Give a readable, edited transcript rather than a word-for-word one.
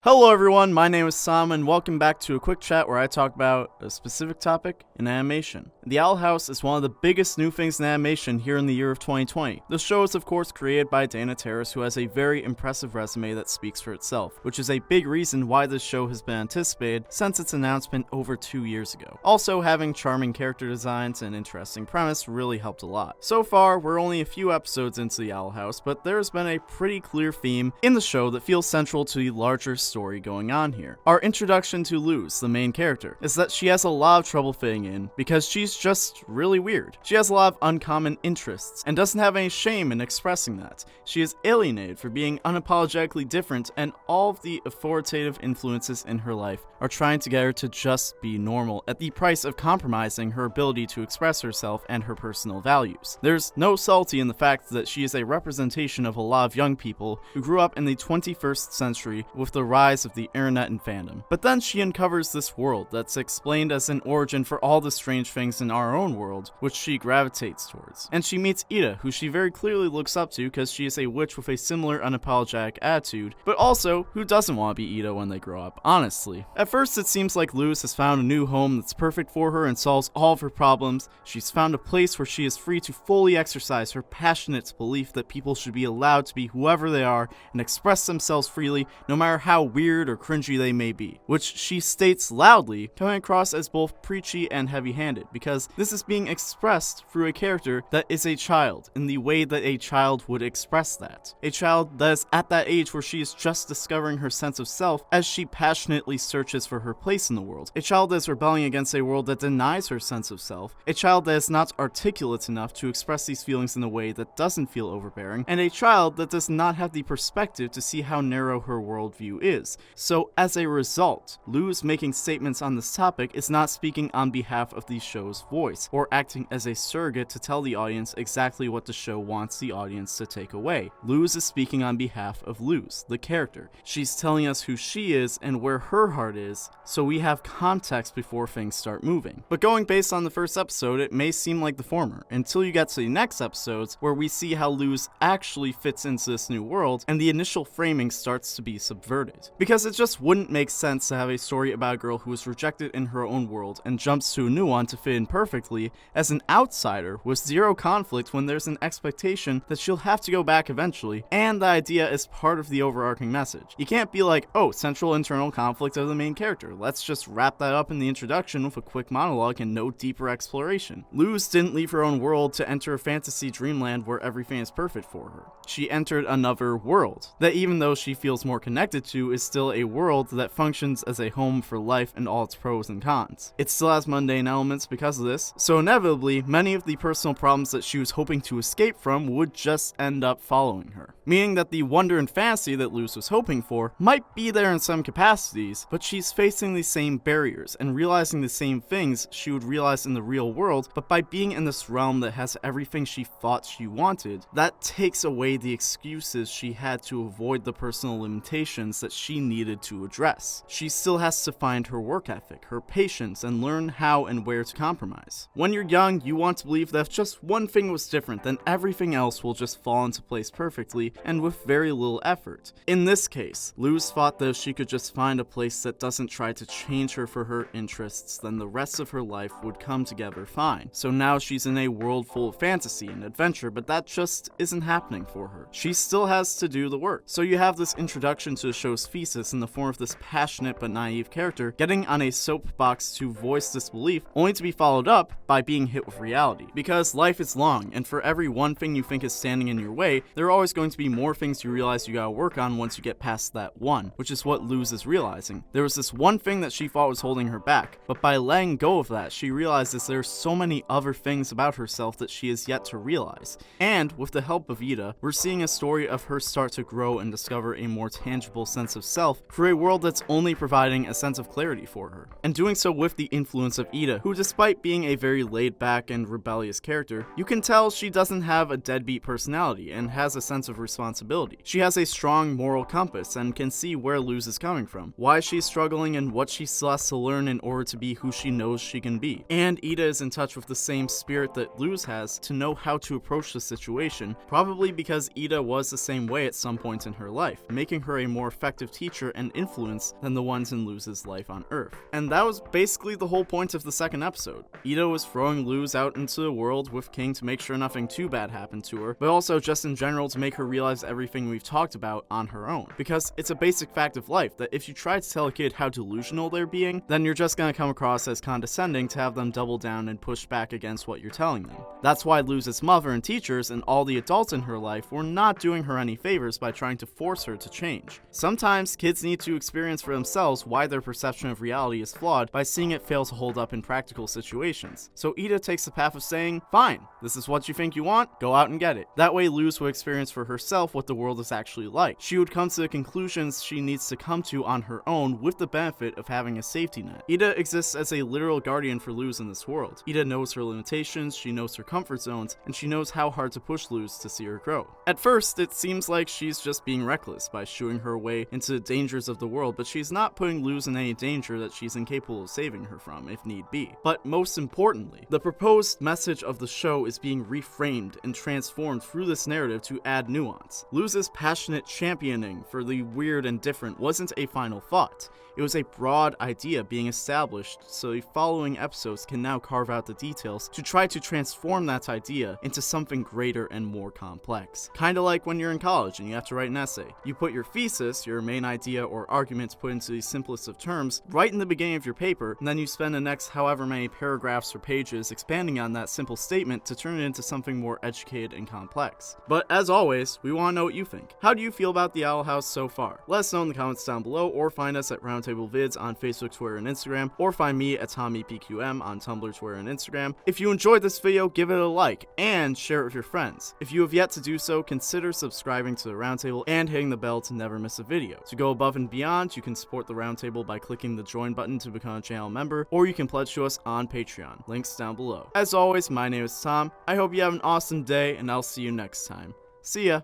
Hello everyone, my name is Sam and welcome back to a quick chat where I talk about a specific topic in animation. The Owl House is one of the biggest new things in animation here in the year of 2020. The show is of course created by Dana Terrace, who has a very impressive resume that speaks for itself, which is a big reason why this show has been anticipated since its announcement over 2 years ago. Also, having charming character designs and interesting premise really helped a lot. So far, we're only a few episodes into the Owl House, but there's been a pretty clear theme in the show that feels central to the larger story going on here. Our introduction to Luz, the main character, is that she has a lot of trouble fitting in because she's just really weird. She has a lot of uncommon interests and doesn't have any shame in expressing that. She is alienated for being unapologetically different, and all of the authoritative influences in her life are trying to get her to just be normal at the price of compromising her ability to express herself and her personal values. There's no subtlety in the fact that she is a representation of a lot of young people who grew up in the 21st century with the rise of the internet and fandom. But then she uncovers this world that's explained as an origin for all the strange things in our own world, which she gravitates towards. And she meets Eda, who she very clearly looks up to because she is a witch with a similar unapologetic attitude, but also who doesn't want to be Eda when they grow up, honestly. At first it seems like Luz has found a new home that's perfect for her and solves all of her problems. She's found a place where she is free to fully exercise her passionate belief that people should be allowed to be whoever they are and express themselves freely, no matter how weird or cringy they may be, which she states loudly, coming across as both preachy and heavy-handed, because this is being expressed through a character that is a child, in the way that a child would express that. A child that is at that age where she is just discovering her sense of self as she passionately searches for her place in the world. A child that is rebelling against a world that denies her sense of self. A child that is not articulate enough to express these feelings in a way that doesn't feel overbearing. And a child that does not have the perspective to see how narrow her worldview is. So as a result, Luz making statements on this topic is not speaking on behalf of the show's voice, or acting as a surrogate to tell the audience exactly what the show wants the audience to take away. Luz is speaking on behalf of Luz, the character. She's telling us who she is and where her heart is, so we have context before things start moving. But going based on the first episode, it may seem like the former, until you get to the next episodes, where we see how Luz actually fits into this new world, and the initial framing starts to be subverted. Because it just wouldn't make sense to have a story about a girl who was rejected in her own world and jumps to a new one to fit in perfectly as an outsider with zero conflict when there's an expectation that she'll have to go back eventually, and the idea is part of the overarching message. You can't be like, oh, central internal conflict of the main character. Let's just wrap that up in the introduction with a quick monologue and no deeper exploration. Luz didn't leave her own world to enter a fantasy dreamland where everything is perfect for her. She entered another world that, even though she feels more connected to, is still a world that functions as a home for life and all its pros and cons. It still has mundane elements because of this, so inevitably, many of the personal problems that she was hoping to escape from would just end up following her. Meaning that the wonder and fantasy that Luz was hoping for might be there in some capacities, but she's facing the same barriers and realizing the same things she would realize in the real world, but by being in this realm that has everything she thought she wanted, that takes away the excuses she had to avoid the personal limitations that she needed to address. She still has to find her work ethic, her patience, and learn how and where to compromise. When you're young, you want to believe that if just one thing was different, then everything else will just fall into place perfectly and with very little effort. In this case, Luz thought that if she could just find a place that doesn't try to change her for her interests, then the rest of her life would come together fine. So now she's in a world full of fantasy and adventure, but that just isn't happening for her. She still has to do the work. So you have this introduction to the show's thesis in the form of this passionate but naive character getting on a soapbox to voice this belief, only to be followed up by being hit with reality. Because life is long, and for every one thing you think is standing in your way, there are always going to be more things you realize you gotta work on once you get past that one, which is what Luz is realizing. There was this one thing that she thought was holding her back, but by letting go of that, she realizes there's so many other things about herself that she has yet to realize. And with the help of Eda, we're seeing a story of her start to grow and discover a more tangible sense of self for a world that's only providing a sense of clarity for her. And doing so with the influence of Eda, who despite being a very laid-back and rebellious character, you can tell she doesn't have a deadbeat personality and has a sense of responsibility. She has a strong moral compass and can see where Luz is coming from, why she's struggling, and what she still has to learn in order to be who she knows she can be. And Eda is in touch with the same spirit that Luz has to know how to approach the situation, probably because Eda was the same way at some point in her life, making her a more effective teacher and influence than the ones in Luz's life on Earth. And that was basically the whole point of the second episode. Eda was throwing Luz out into the world with King to make sure nothing too bad happened to her, but also just in general to make her realize everything we've talked about on her own. Because it's a basic fact of life that if you try to tell a kid how delusional they're being, then you're just gonna come across as condescending to have them double down and push back against what you're telling them. That's why Luz's mother and teachers and all the adults in her life were not doing her any favors by trying to force her to change. Sometimes kids need to experience for themselves why their perception of reality is flawed by seeing it fail to hold up in practical situations. So Eda takes the path of saying, fine, this is what you think you want, go out and get it. That way Luz would experience for herself what the world is actually like. She would come to the conclusions she needs to come to on her own with the benefit of having a safety net. Eda exists as a literal guardian for Luz in this world. Eda knows her limitations, she knows her comfort zones, and she knows how hard to push Luz to see her grow. At first, it seems like she's just being reckless by shooing her way into the dangers of the world, but she's not putting Luz in any danger that she's incapable of saving her from, if need be. But most importantly, the proposed message of the show is being reframed and transformed through this narrative to add nuance. Luz's passionate championing for the weird and different wasn't a final thought. It was a broad idea being established, so the following episodes can now carve out the details to try to transform that idea into something greater and more complex. Kinda like when you're in college and you have to write an essay. You put your thesis, your main idea or arguments put into the simplest of terms, right in the beginning of your paper, and then you spend the next however many paragraphs or pages expanding on that simple statement to turn it into something more educated and complex. But as always, we want to know what you think. How do you feel about the Owl House so far? Let us know in the comments down below, or find us at Roundtable Vids on Facebook, Twitter, and Instagram, or find me at TommyPQM on Tumblr, Twitter, and Instagram. If you enjoyed this video, give it a like, and share it with your friends. If you have yet to do so, consider subscribing to the Roundtable and hitting the bell to never miss a video. To go above and beyond, you can support the Roundtable by clicking the join button to become a channel member, or you can pledge to us on Patreon. Links down below. As always, my name is Tom. I hope you have an awesome day, and I'll see you next time. See ya!